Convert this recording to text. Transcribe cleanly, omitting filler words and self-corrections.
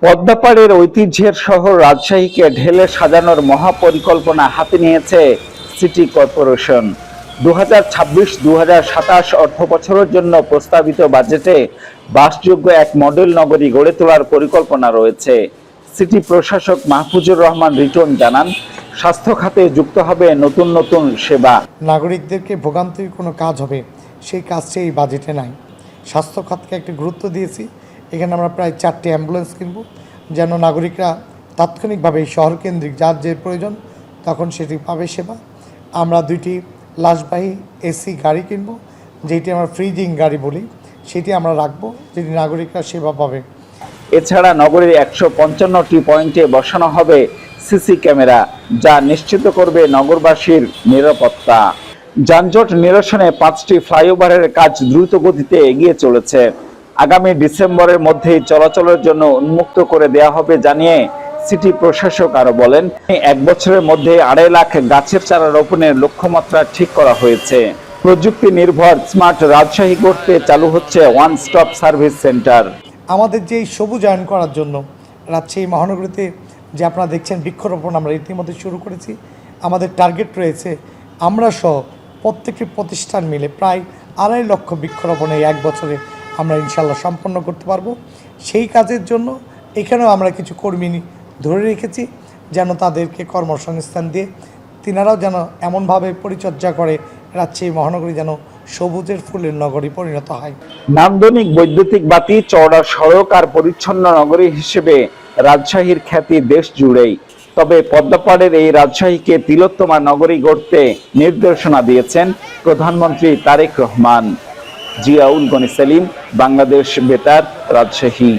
পদ্মাপাড়ের ঐতিহ্যের শহর রাজশাহীকে ঢেলে সাজানোর মহাপরিকল্পনা হাতে নিয়েছে সিটি কর্পোরেশন। 2026-2027 অর্থবছরের জন্য প্রস্তাবিত বাজেটে বাসযোগ্য এক মডেল নগরী গড়ে তোলার পরিকল্পনা রয়েছে। সিটি প্রশাসক মাহফুজুর রহমান রিটন জানান, স্বাস্থ্য খাতে যুক্ত হবে নতুন নতুন সেবা। নাগরিকদেরকে ভোগান্তির কোনো কাজ হবে সেই কাজটি এই বাজেটে নাই। স্বাস্থ্য খাতকে একটি গুরুত্ব দিয়েছি। এখানে আমরা প্রায় 4টি অ্যাম্বুলেন্স কিনব, যেন নাগরিকরা তাৎক্ষণিকভাবে শহর কেন্দ্রিক যার যে প্রয়োজন তখন সেটি পাবে সেবা। আমরা 2টি লাশবাহী এসি গাড়ি কিনব, যেটি আমরা ফ্রিজিং গাড়ি বলি, সেটি আমরা রাখবো, যেটি নাগরিকরা সেবা পাবে। এছাড়া নগরীর 155টি পয়েন্টে বসানো হবে সিসি ক্যামেরা, যা নিশ্চিত করবে নগরবাসীর নিরাপত্তা। যানজট নিরসনে 5টি ফ্লাইওভারের কাজ দ্রুত গতিতে এগিয়ে চলেছে। আগামী ডিসেম্বরের মধ্যেই চলাচলের জন্য উন্মুক্ত করে দেওয়া হবে জানিয়ে সিটি প্রশাসক আরো বলেন, 1 বছরের মধ্যে 2.5 লাখ গাছের চারা রোপণের লক্ষ্যমাত্রা ঠিক করা হয়েছে। প্রযুক্তি নির্ভর স্মার্ট রাজশাহী করতে চালু হচ্ছে ওয়ান স্টপ সার্ভিস সেন্টার। আমাদের যে সবুজায়ন করার জন্য রাজশাহী মহানগরীতে যে আপনারা দেখছেন বৃক্ষরোপণ আমরা ইতিমধ্যে শুরু করেছি। আমাদের টার্গেট রয়েছে আমরা সহ প্রত্যেকটি প্রতিষ্ঠান মিলে প্রায় 2.5 লক্ষ বৃক্ষরোপণ এই 1 বছরে আমরা ইনশাল্লাহ সম্পন্ন করতে পারবো। সেই কাজের জন্য এখানেও আমরা কিছু কর্মী ধরে রেখেছি, যেন তাদেরকে কর্মসংস্থান দিয়ে তিনারাও যেন এমনভাবে পরিচর্যা করে রাজশাহী মহানগরী যেন সবুজের ফুলের নগরী পরিণত হয়। নান্দনিক বৈদ্যুতিক বাতি, চওড়া সড়ক আর পরিচ্ছন্ন নগরী হিসেবে রাজশাহীর খ্যাতি দেশ জুড়েই। তবে পদ্মাপাড়ের এই রাজশাহীকে তিলোত্তমা নগরী গড়তে নির্দেশনা দিয়েছেন প্রধানমন্ত্রী তারেক রহমান। জিয়াউল গনি সেলিম, বাংলাদেশ বেতার, রাজশাহী।